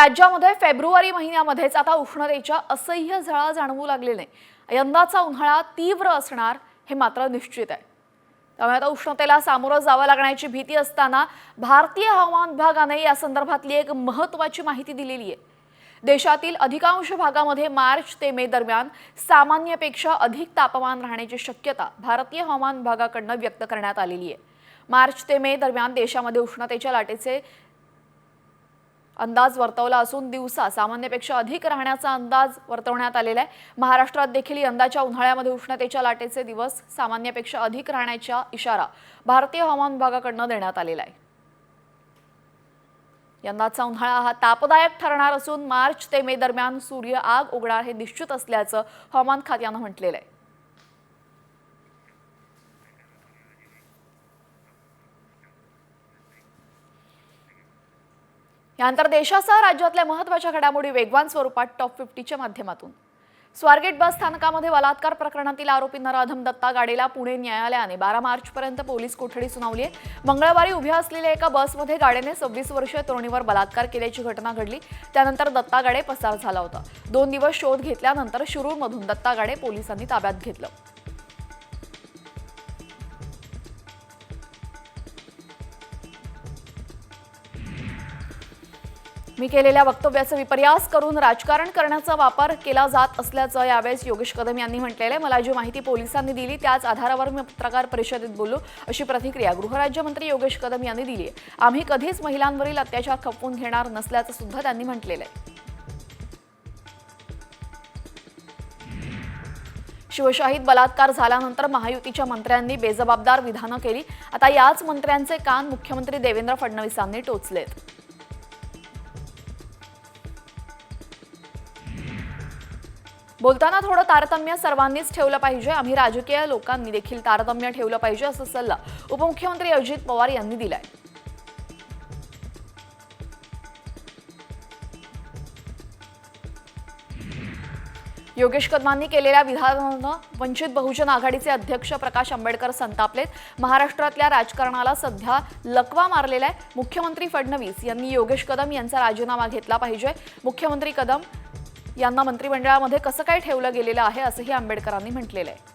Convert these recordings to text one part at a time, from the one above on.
राज्यामध्ये फेब्रुवारी महिन्यामध्येच आता उष्णतेच्या असह्य झळा जाणवू लागलेल्या नाही। यंदाचा उन्हाळा तीव्र असणार हे मात्र निश्चित आहे। त्यामुळे आता उष्णतेला सामोरं जावं लागण्याची भीती असताना भारतीय हवामान विभागाने या संदर्भातली एक महत्त्वाची माहिती दिलेली आहे। देशातील अधिकांश भागामध्ये मार्च ते मे दरम्यान सामान्यपेक्षा अधिक तापमान राहण्याची शक्यता भारतीय हवामान विभागाकडून व्यक्त करण्यात आलेली आहे। मार्च ते मे दरम्यान देशामध्ये उष्णतेच्या लाटेचे अंदाज वर्तवला असून दिवसा सामान्यपेक्षा अधिक राहण्याचा अंदाज वर्तवण्यात आलेला आहे। महाराष्ट्रात देखील यंदाच्या उन्हाळ्यामध्ये उष्णतेच्या लाटेचे दिवस सामान्यपेक्षा अधिक राहण्याचा इशारा भारतीय हवामान विभागाकडून देण्यात आलेला आहे। यंदाचा उन्हाळा हा तापदायक ठरणार असून मार्च ते मे दरम्यान सूर्य आग उगणार हे निश्चित असल्याचं हवामान खात्यानं म्हटलेलं आहे। यानंतर देशासह राज्यातल्या महत्त्वाच्या घडामोडी वेगवान स्वरूपात टॉप 50च्या माध्यमातून। स्वारगेट बस स्थानकामध्ये बलात्कार प्रकरणातील आरोपी नराधम दत्ता गाडेला पुणे न्यायालयाने 12 मार्चपर्यंत पोलीस कोठडी सुनावली आहे। मंगळवारी उभ्या असलेल्या एका बसमध्ये गाडेने 26 वर्षीय तरुणीवर बलात्कार केल्याची घटना घडली। त्यानंतर दत्ता गाडे पसार झाला होता। 2 दिवस शोध घेतल्यानंतर शिरूरमधून दत्ता गाडे पोलिसांनी ताब्यात घेतलं। मी केलेल्या वक्तव्याचा विपर्यास करून राजकारण करण्याचा वापर केला जात असल्याचं यावेळेस योगेश कदम यांनी म्हटलेलं आहे। मला जी माहिती पोलिसांनी दिली त्याच आधारावर मी पत्रकार परिषदेत बोललो, अशी प्रतिक्रिया गृहराज्यमंत्री योगेश कदम यांनी दिली आहे। आम्ही कधीच महिलांवरील अत्याचार खपवून घेणार नसल्याचं सुद्धा त्यांनी म्हटलेलं आहे। शिवशाहीत बलात्कार झाल्यानंतर महायुतीच्या मंत्र्यांनी बेजबाबदार विधानं केली। आता याच मंत्र्यांचे कान मुख्यमंत्री देवेंद्र फडणवीसांनी टोचलेत। बोलताना थोडं तारतम्य सर्वांनीच ठेवलं पाहिजे। आम्ही राजकीय लोकांनी देखील तारतम्य ठेवलं पाहिजे असा सल्ला उपमुख्यमंत्री अजित पवार यांनी दिलाय। योगेश कदमांनी केलेल्या विधानानं वंचित बहुजन आघाडीचे अध्यक्ष प्रकाश आंबेडकर संतापलेत। महाराष्ट्रातल्या राजकारणाला सध्या लकवा मारलेला आहे। मुख्यमंत्री फडणवीस यांनी योगेश कदम यांचा राजीनामा घेतला पाहिजे। मुख्यमंत्री कदम यांना मंत्रिमंडळामध्ये कसं काय ठेवलं गेलेलं आहे असंही आंबेडकरांनी म्हटलेलं आहे।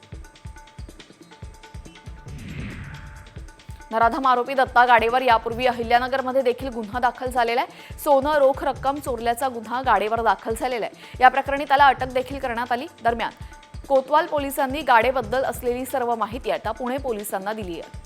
नराधम आरोपी दत्ता गाडेवर यापूर्वी अहिल्यानगरमध्ये देखील गुन्हा दाखल झालेला आहे। सोनं रोख रक्कम चोरल्याचा गुन्हा गाडेवर दाखल झालेला आहे। या प्रकरणी त्याला अटक देखील करण्यात आली। दरम्यान कोतवाल पोलिसांनी गाडेबद्दल असलेली सर्व माहिती आता पुणे पोलिसांना दिली आहे।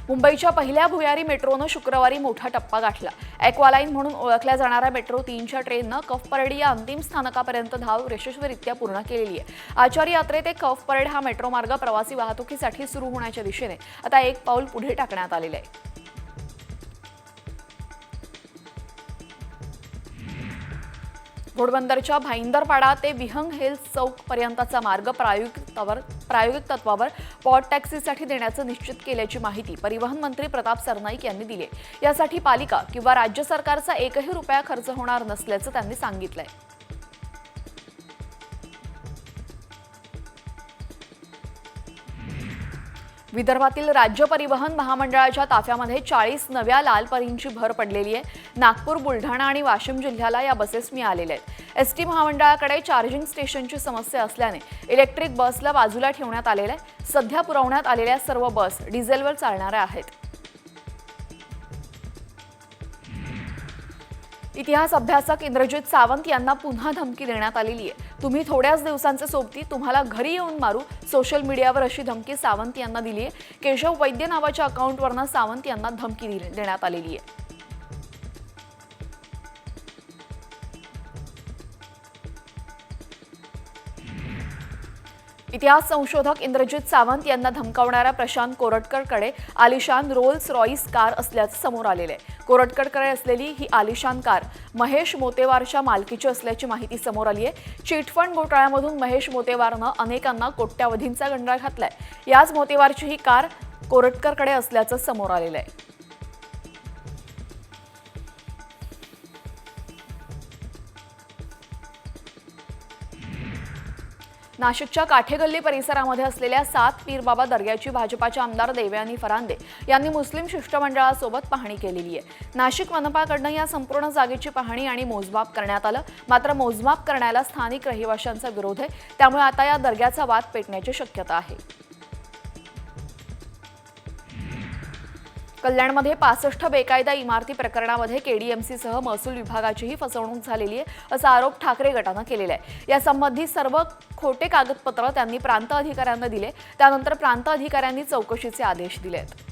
मुंबईच्या पहिल्या भुयारी मेट्रोनं शुक्रवारी मोठा टप्पा गाठला। ॲक्वालाईन म्हणून ओळखल्या जाणाऱ्या मेट्रो 3च्या ट्रेननं कफ परेड या अंतिम स्थानकापर्यंत धाव यशस्वीरित्या पूर्ण केलेली आहे। आचार्य यात्रे ते कफ परेड हा मेट्रो मार्ग प्रवासी वाहतुकीसाठी सुरू होण्याच्या दिशेने आता एक पाऊल पुढे टाकण्यात आलेलं आहे। घोडबंदरच्या भाईंदरपाडा ते विहंग हिल्स चौक पर्यंतचा मार्ग प्रायोगिक तत्वावर पॉट टॅक्सीसाठी देण्याचं निश्चित केल्याची माहिती परिवहन मंत्री प्रताप सरनाईक यांनी दिली आहे। यासाठी पालिका किंवा राज्य सरकारचा एकही रुपया खर्च होणार नसल्याचं त्यांनी सांगितलंय। विदर्भातील राज्य परिवहन महामंडळाच्या ताफ्यामध्ये 40 नव्या लाल परींची भर पडलेली आहे। नागपूर, बुलढाणा आणि वाशिम जिल्ह्याला या बसेस मिळालेल्या आहेत। एसटी महामंडळाकडे चार्जिंग स्टेशनची समस्या असल्याने इलेक्ट्रिक बसला बाजूला ठेवण्यात आलेलं आहे। सध्या पुरवण्यात आलेल्या सर्व बस डिझेलवर चालणाऱ्या आहेत। इतिहास अभ्यासक इंद्रजित सावंत यांना पुन्हा धमकी देण्यात आलेली आहे। तुम्ही थोड्याच दिवसांचे सोबती, तुम्हाला घरी येऊन मारू, सोशल मीडियावर अशी धमकी सावंत यांना दिली आहे। केशव वैद्य नावाच्या अकाउंटवरनं सावंत यांना धमकी देण्यात आलेली आहे। इतिहास संशोधक इंद्रजित सावंत यांना धमकावणाऱ्या प्रशांत कोरटकरकडे आलिशान रोल्स रॉईस कार असल्याचं समोर आलेलं आहे। कोरटकरकडे असलेली ही आलिशान कार महेश मोतेवारच्या मालकीची असल्याची माहिती समोर आली आहे। चिटफंड घोटाळ्यामधून महेश मोतेवारनं अनेकांना कोट्यावधींचा गंडा घातलाय। याच मोतेवारची ही कार कोरटकरकडे असल्याचं समोर आलेलं आहे। नाशिकच्या काठेगल्ली परिसरामध्ये असलेल्या 7 पीरबाबा दर्ग्याची भाजपाचे आमदार देवयानी फरांदे यांनी मुस्लिम शिष्टमंडळासोबत पाहणी केलेली आहे. नाशिक मनपाकडून या संपूर्ण जागेची पाहणी आणि मोजमाप करण्यात आलं. मात्र मोजमाप करण्याला स्थानिक रहिवाशांचा विरोध आहे. त्यामुळे आता या दर्ग्याचा वाद पेटण्याची शक्यता आहे. कल्याणमध्ये 65 बेकायदा इमारती प्रकरणामध्ये केडीएमसीसह महसूल विभागाचीही फसवणूक झालेली आहे असा आरोप ठाकरे गटानं केलेला आहे. यासंबंधी सर्व खोटे कागदपत्र त्यांनी प्रांत अधिकाऱ्यांना दिले. त्यानंतर प्रांत अधिकाऱ्यांनी चौकशीचे आदेश दिले आहेत.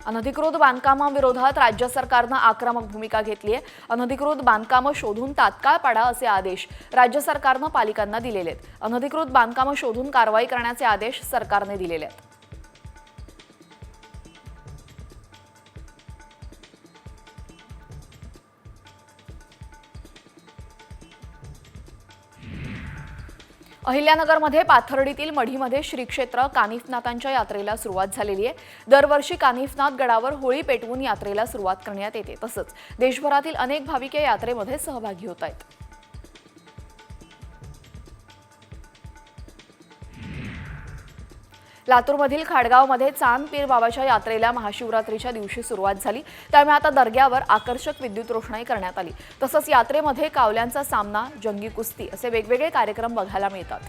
अनधिकृत बांधकामांविरोधात राज्य सरकारनं आक्रमक भूमिका घेतली आहे. अनधिकृत बांधकामं शोधून तात्काळ पाडा असे आदेश राज्य सरकारनं पालिकांना दिलेले आहेत. अनधिकृत बांधकामं शोधून कारवाई करण्याचे आदेश सरकारने दिलेले आहेत. अहिल्यानगरमध्ये पाथर्डीतील मढीमध्ये श्री क्षेत्र कानिफनाथांच्या यात्रेला सुरुवात झालेली आहे. दरवर्षी कानिफनाथ गडावर होळी पेटवून यात्रेला सुरुवात करण्यात येते. तसंच देशभरातील अनेक भाविक या यात्रेमध्ये सहभागी होत आहेत. लातूरमधील खाडगावमध्ये चांद पीर बाबाच्या यात्रेला महाशिवरात्रीच्या दिवशी सुरुवात झाली. त्यामुळे आता दर्ग्यावर आकर्षक विद्युत रोषणाई करण्यात आली. तसंच यात्रेमध्ये कावल्यांचा सामना, जंगी कुस्ती असे वेगवेगळे कार्यक्रम बघायला मिळतात.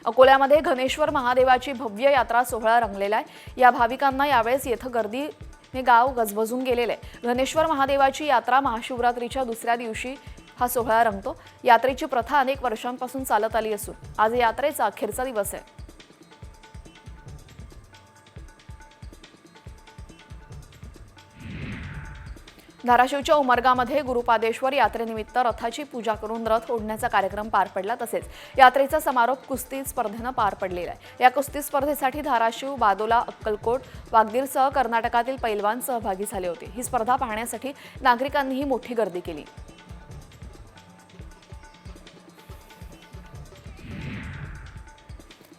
अकोल्यामध्ये घनेश्वर महादेवाची भव्य यात्रा सोहळा रंगलेला आहे. या भाविकांना यावेळेस येथे गर्दीने गाव गजबजून गेलेले आहे. घनेश्वर महादेवाची यात्रा महाशिवरात्रीच्या दुसऱ्या दिवशी हा सोहळा रंगतो. यात्रेची प्रथा अनेक वर्षांपासून चालत आली असून आज यात्रेचा अखेरचा दिवस आहे. धाराशिवच्या उमरगामध्ये गुरुपादेश्वर यात्रेनिमित्त रथाची पूजा करून रथ ओढण्याचा कार्यक्रम पार पडला. तसेच यात्रेचा समारोप कुस्ती स्पर्धेनं पार पडलेला आहे. या कुस्ती स्पर्धेसाठी धाराशिव, बादोला, अक्कलकोट, वागदीरसह कर्नाटकातील पैलवान सहभागी झाले होते. ही स्पर्धा पाहण्यासाठी नागरिकांनीही मोठी गर्दी केली.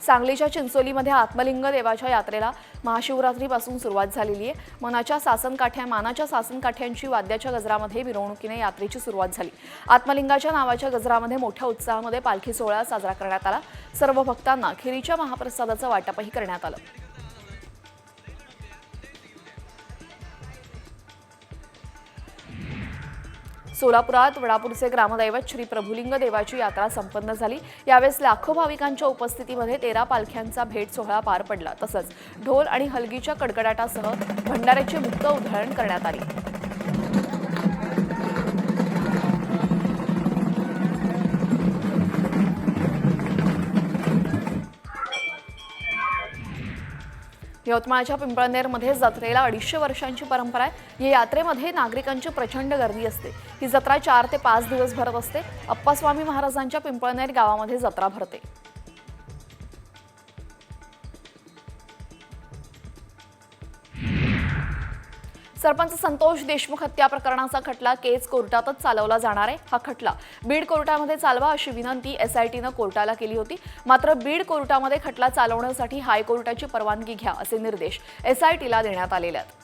सांगलीच्या चिंचोलीमध्ये आत्मलिंग देवाच्या यात्रेला महाशिवरात्रीपासून सुरुवात झालेली आहे. मानाच्या सासनकाठ्यांची वाद्याच्या गजरामध्ये मिरवणुकीने यात्रेची सुरुवात झाली. आत्मलिंगाच्या नावाच्या गजरामध्ये मोठ्या उत्साहामध्ये पालखी सोहळा साजरा करण्यात आला. सर्व भक्तांना खिरीच्या महाप्रसादाचं वाटपही करण्यात आलं. सोलापुरात वडापूरचे ग्रामदैवत श्री प्रभुलिंग देवाची यात्रा संपन्न झाली. यावेळेस लाखो भाविकांच्या उपस्थितीमध्ये 13 पालख्यांचा भेट सोहळा पार पडला. तसंच ढोल आणि हलगीच्या कडकडाटासह भंडाऱ्याची मुक्त उधळण करण्यात आली. यवतमाळच्या पिंपळनेरमध्ये जत्रेला 250 वर्षांची परंपरा आहे. या यात्रेमध्ये नागरिकांची प्रचंड गर्दी असते. ही जत्रा 4 ते 5 दिवस भरत असते. अप्पास्वामी महाराजांच्या पिंपळनेर गावामध्ये जत्रा भरते. सरपंच संतोष देशमुख हत्या प्रकरणाचा खटला केज कोर्टातच चालवला जाणार आहे. हा खटला बीड कोर्टामध्ये चालवा अशी विनंती एसआयटीनं कोर्टाला केली होती. मात्र बीड कोर्टामध्ये खटला चालवण्यासाठी हायकोर्टाची परवानगी घ्या असे निर्देश एसआयटीला देण्यात आलेले आहेत.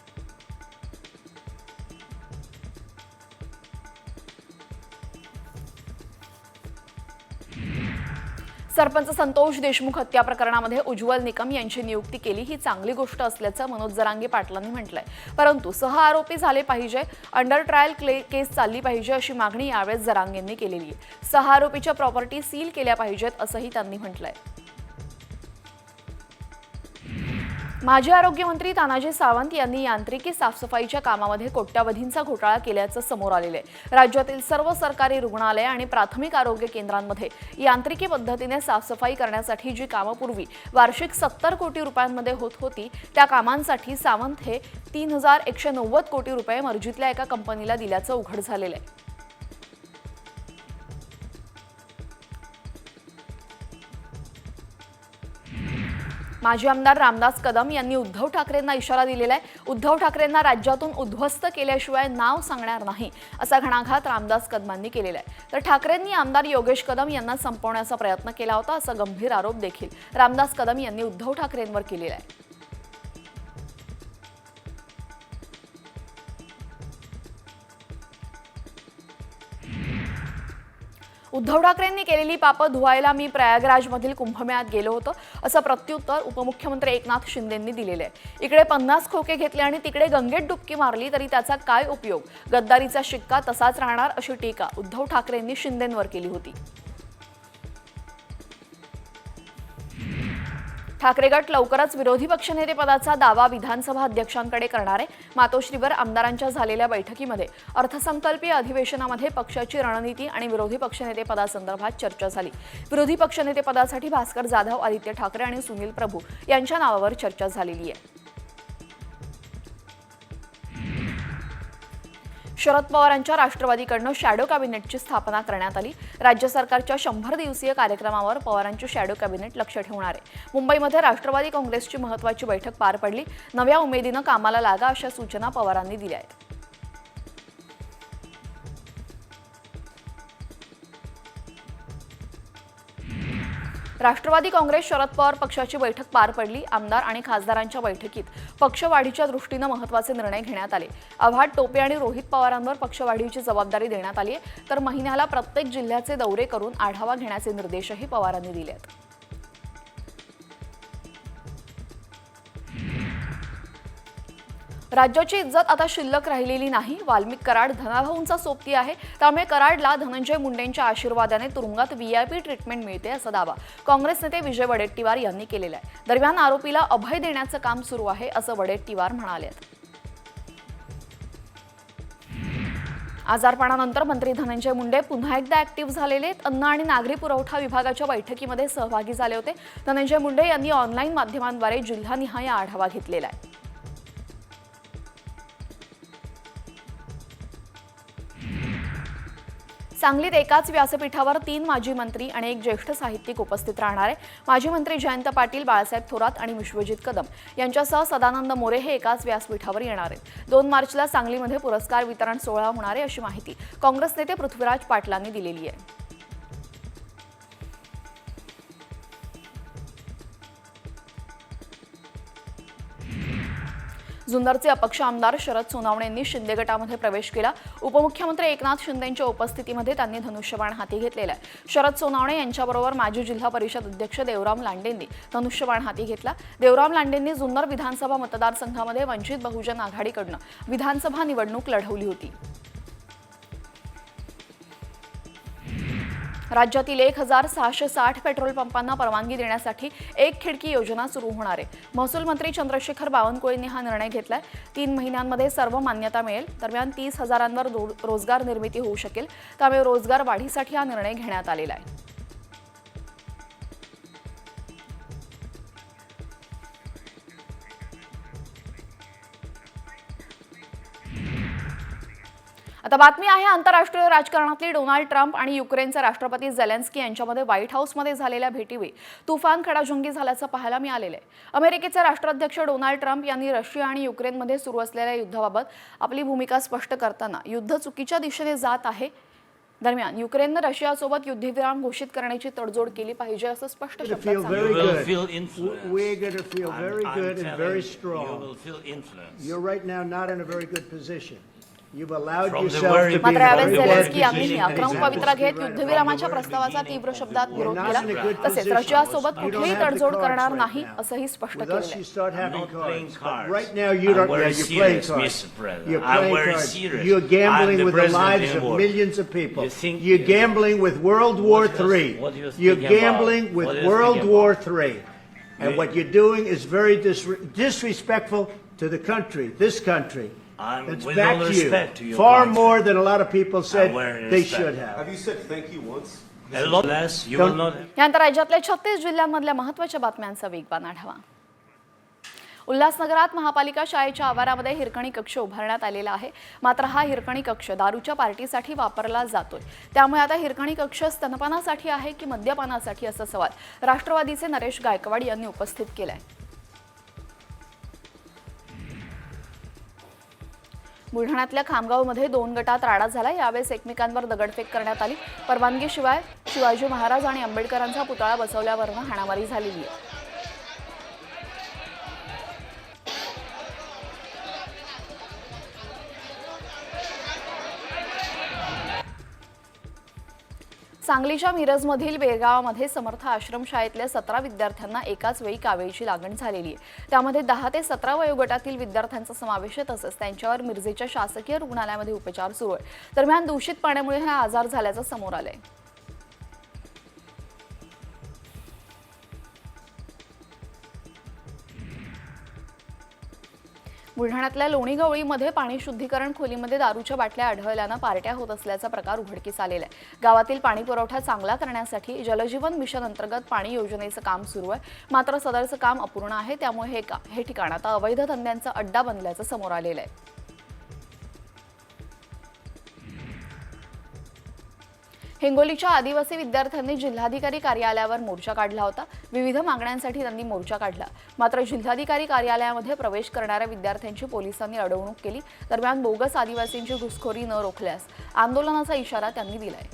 सरपंच संतोष देशमुख हत्या प्रकरणामध्ये उज्ज्वल निकम यांची नियुक्ती केली ही चांगली गोष्ट असल्याचं मनोज जरांगे पाटलांनी म्हटलंय. परंतु आरोपी झाले पाहिजे, अंडर ट्रायल केस चालली पाहिजे अशी मागणी यावेळेस जरांगेंनी केलेली आहे. 6 आरोपीच्या प्रॉपर्टी सील केल्या पाहिजेत असंही त्यांनी म्हटलंय. माजी आरोग्यमंत्री तानाजी सावंत यांनी यांत्रिकी साफसफाईच्या कामामध्ये कोट्यावधींचा घोटाळा केल्याचं समोर आलेलं आहे. राज्यातील सर्व सरकारी रुग्णालय आणि प्राथमिक आरोग्य केंद्रांमध्ये यांत्रिकी पद्धतीने साफसफाई करण्यासाठी जी कामं पूर्वी वार्षिक 70 कोटी रुपयांमध्ये होत होती त्या कामांसाठी सावंत हे 3190 कोटी रुपये मर्जीतल्या एका कंपनीला दिल्याचं उघड झालेलं आहे. माजी आमदार रामदास कदम यांनी उद्धव ठाकरेंना इशारा दिलेला आहे. उद्धव ठाकरेंना राज्यातून उद्ध्वस्त केल्याशिवाय नाव सांगणार नाही असा घणाघात रामदास कदमांनी केलेला आहे. तर ठाकरेंनी आमदार योगेश कदम यांना संपवण्याचा प्रयत्न केला होता असा गंभीर आरोप देखील रामदास कदम यांनी उद्धव ठाकरेंवर केलेला आहे. उद्धव ठाकरेंनी केलेली पापं धुवायला मी प्रयागराजमधील कुंभमेळ्यात गेलो होतो असं प्रत्युत्तर उपमुख्यमंत्री एकनाथ शिंदेंनी दिलेलं आहे। इकडे 50 खोके घेतले आणि तिकडे गंगेत डुबकी मारली तरी त्याचा काय उपयोग, गद्दारीचा शिक्का तसाच राहणार अशी टीका उद्धव ठाकरेंनी शिंदेंवर केली होती। ठाकरे गट लवकरच विरोधी पक्षनेतेपदाचा दावा विधानसभा अध्यक्षांकडे करणार आहे। मातोश्रीवर आमदारांच्या झालेल्या बैठकीमध्ये अर्थसंकल्पीय अधिवेशनामध्ये पक्षाची रणनीती आणि विरोधी पक्षनेतेपदासंदर्भात चर्चा झाली। विरोधी पक्षनेतेपदासाठी भास्कर जाधव, आदित्य ठाकरे आणि सुनील प्रभू यांच्या नावावर चर्चा झालेली आहे। शरद पवारांच्या राष्ट्रवादीकडून शॅडो कॅबिनेटची स्थापना करण्यात आली। राज्य सरकारच्या 100 दिवसीय कार्यक्रमावर पवारांची शॅडो कॅबिनेट लक्ष ठेवणार आहे। मुंबईमध्ये राष्ट्रवादी काँग्रेसची महत्त्वाची बैठक पार पडली। नव्या उमेदीनं कामाला लागा अशा सूचना पवारांनी दिल्या आहेत। राष्ट्रवादी काँग्रेस शरद पवार पक्षाची बैठक पार पडली। आमदार आणि खासदारांच्या बैठकीत पक्षवाढीच्या दृष्टीने महत्त्वाचे निर्णय घेण्यात आले। आव्हाड, टोपे आणि रोहित पवारांवर पक्षवाढीची जबाबदारी देण्यात आली आहे, तर महिन्याला प्रत्येक जिल्ह्याचे दौरे करून आढावा घेण्याचे निर्देशही पवारांनी दिले आहेत। राज्याची इज्जत आता शिल्लक राहिलेली नाही। वाल्मिक कराड धनाभाऊंचा सोबती आहे, त्यामुळे कराडला धनंजय मुंडेंच्या आशीर्वादाने तुरुंगात VIP ट्रीटमेंट मिळते असा दावा काँग्रेस नेते विजय वडेट्टीवार यांनी केलेला आहे। दरम्यान आरोपीला अभय देण्याचं काम सुरू आहे असं वडेट्टीवार म्हणाले। आजारपणानंतर मंत्री धनंजय मुंडे पुन्हा एकदा ऍक्टिव्ह झालेले आहेत। अन्न आणि नागरी पुरवठा विभागाच्या बैठकीमध्ये सहभागी झाले होते। धनंजय मुंडे यांनी ऑनलाईन माध्यमांद्वारे जिल्हानिहाय आढावा घेतलेला आहे। सांगलीत एकाच व्यासपीठावर 3 माजी मंत्री आणि एक ज्येष्ठ साहित्यिक उपस्थित राहणार आहे। माजी मंत्री जयंत पाटील, बाळासाहेब थोरात आणि विश्वजित कदम यांच्यासह सदानंद मोरे हे एकाच व्यासपीठावर येणार आहेत। 2 मार्चला सांगलीमध्ये पुरस्कार वितरण सोहळा होणार आहे अशी माहिती काँग्रेस नेते पृथ्वीराज पाटलांनी दिलेली आहे। जुन्नरचे अपक्ष आमदार शरद सोनावणे यांनी शिंदे गटामध्ये प्रवेश केला। उपमुख्यमंत्री एकनाथ शिंदेंच्या उपस्थितीमध्ये त्यांनी धनुष्यबाण हाती घेतलेला आहे। शरद सोनावणे यांच्याबरोबर माजी जिल्हा परिषद अध्यक्ष देवराम लांडेंनी धनुष्यबाण हाती घेतला। देवराम लांडेंनी जुन्नर विधानसभा मतदारसंघामध्ये वंचित बहुजन आघाडीकडून विधानसभा निवडणूक लढवली होती। राज्यातील 1660 पेट्रोल पंपांना परवानगी देण्यासाठी एक खिडकी योजना सुरू होणार आहे। महसूल मंत्री चंद्रशेखर बावनकुळेंनी हा निर्णय घेतलाय। 3 महिन्यांमध्ये सर्व मान्यता मिळेल। दरम्यान 30,000 रोजगार निर्मिती होऊ शकेल, त्यामुळे रोजगार वाढीसाठी हा निर्णय घेण्यात आलेला आहे। आता बातमी आहे आंतरराष्ट्रीय राजकारणातली। डोनाल्ड ट्रम्प आणि युक्रेनचे राष्ट्रपती झेलेन्स्की यांच्यामध्ये व्हाईट हाऊसमध्ये झालेल्या भेटीवेळी तुफान खडाजंगी झाल्याचं पाहायला मिळालेलं आहे। अमेरिकेचे राष्ट्राध्यक्ष डोनाल्ड ट्रम्प यांनी रशिया आणि युक्रेनमध्ये सुरू असलेल्या युद्धाबाबत आपली भूमिका स्पष्ट करताना युद्ध चुकीच्या दिशेने जात आहे। दरम्यान युक्रेनने रशियासोबत युद्धविराम घोषित करण्याची तडजोड केली पाहिजे असं स्पष्ट शब्दात मात्र यावेळेस झेलेन्स्की यांनीही आक्रमक पवित्रा घेत युद्धविरामाच्या प्रस्तावाचा तीव्र शब्दात विरोध केला। तसेच रशियासोबत कुठलीही तडजोड करणार नाही असंही स्पष्ट केलं। And what you're doing is very disrespectful to the country, this country. That's back to you. Far more than a lot of people said they should have. Have you said thank you once? A lot less. You will not. यानंतर राज्यातल्या 36 जिल्ह्यांमधल्या महत्त्वाच्या बातम्यांचा वेगवान आढावा। उल्हासनगरात महापालिका शाळेच्या आवारामध्ये हिरकणी कक्ष उभारण्यात आलेला आहे। मात्र हा हिरकणी कक्ष दारूच्या पार्टीसाठी वापरला जातोय। त्यामुळे आता हिरकणी कक्ष स्तनपानासाठी आहे की मद्यपानासाठी असा सवाल राष्ट्रवादीचे नरेश गायकवाड यांनी उपस्थित केलाय। बुलढाण्यातल्या खामगावमध्ये 2 गटात राडा झाला। यावेळेस एकमेकांवर दगडफेक करण्यात आली। परवानगीशिवाय शिवाजी महाराज आणि आंबेडकरांचा पुतळा बसवल्यावरनं हाणामारी झालेली आहे। सांगलीच्या मिरजमधील बेरगावामध्ये समर्थ आश्रमशाळेतल्या 17 विद्यार्थ्यांना एकाच वेळी कावीळची लागण झालेली आहे. त्यामध्ये 10 ते 17 वयोगटातील विद्यार्थ्यांचा समावेश आहे. तसंच त्यांच्यावर मिरजेच्या शासकीय रुग्णालयामध्ये उपचार सुरू आहे. दरम्यान दूषित पाण्यामुळे हा आजार झाल्याचं समोर आलंय. बुलढाण्यातल्या लोणीगवळीमध्ये पाणी शुद्धीकरण खोलीमध्ये दारूच्या बाटल्या आढळल्यानं पार्ट्या होत असल्याचा प्रकार उघडकीस आलेला आहे. गावातील पाणी पुरवठा चांगला करण्यासाठी जलजीवन मिशन अंतर्गत पाणी योजनेचं काम सुरू आहे. मात्र सदरचं काम अपूर्ण आहे. त्यामुळे हे ठिकाण आता अवैध धंद्यांचा अड्डा बनल्याचं समोर आलेलं आहे. हिंगोलीच्या आदिवासी विद्यार्थ्यांनी जिल्हाधिकारी कार्यालयावर मोर्चा काढला होता. विविध मागण्यांसाठी त्यांनी मोर्चा काढला. मात्र जिल्हाधिकारी कार्यालयामध्ये प्रवेश करणाऱ्या विद्यार्थ्यांची पोलिसांनी अडवणूक केली. दरम्यान बोगस आदिवासींची घुसखोरी न रोखल्यास आंदोलनाचा इशारा त्यांनी दिलाय.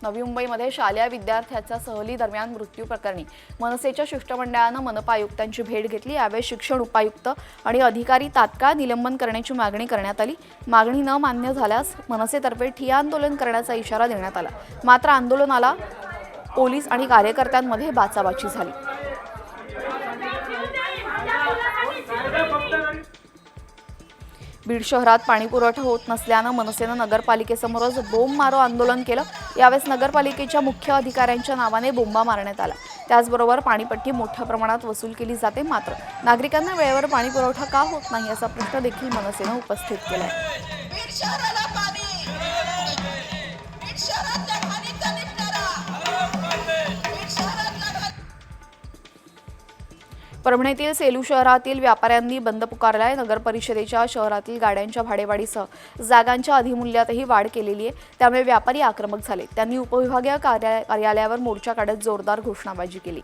नवी मुंबईमध्ये शालेय विद्यार्थ्याच्या सहली दरम्यान मृत्यू प्रकरणी मनसेच्या शिष्टमंडळानं मनपा आयुक्तांची भेट घेतली. यावेळी शिक्षण उपायुक्त आणि अधिकारी तात्काळ निलंबन करण्याची मागणी करण्यात आली. मागणी न मान्य झाल्यास मनसेतर्फे ठिय्या आंदोलन करण्याचा इशारा देण्यात आला. मात्र आंदोलनाला पोलीस आणि कार्यकर्त्यांमध्ये बाचाबाची झाली. बीड शहरात पाणीपुरवठा होत नसल्यानं मनसेनं नगरपालिकेसमोरच बोंब मारो आंदोलन केलं. यावेळेस नगरपालिकेच्या मुख्य अधिकाऱ्यांच्या नावाने बोंबा मारण्यात आला. त्याचबरोबर पाणीपट्टी मोठ्या प्रमाणात वसूल केली जाते. मात्र नागरिकांना वेळेवर पाणीपुरवठा का होत नाही असा प्रश्न देखील मनसेनं उपस्थित केलाय. परभणीतील सेलू शहरातील व्यापाऱ्यांनी बंद पुकारलाय. नगर परिषदेच्या शहरातील गाड्यांच्या भाडेवाढीसह जागांच्या अधिमूल्यातही वाढ केलेली आहे. त्यामुळे व्यापारी आक्रमक झाले. त्यांनी उपविभागीय कार्यालयावर मोर्चा काढत जोरदार घोषणाबाजी केली.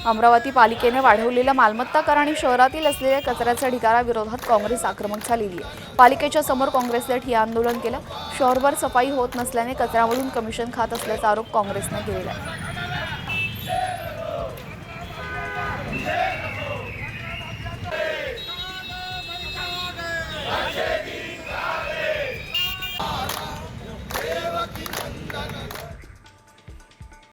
अमरावती पालिकेने वाढवलेल्या मालमत्ता कर आणि शहरातील असलेल्या कचऱ्याच्या ढिगाऱ्याविरोधात काँग्रेस आक्रमक झालेली आहे. पालिकेच्या समोर काँग्रेसने ठिय्या आंदोलन केलं. शहरभर सफाई होत नसल्याने कचऱ्यामधून कमिशन खात असल्याचा आरोप काँग्रेसने केलेला आहे.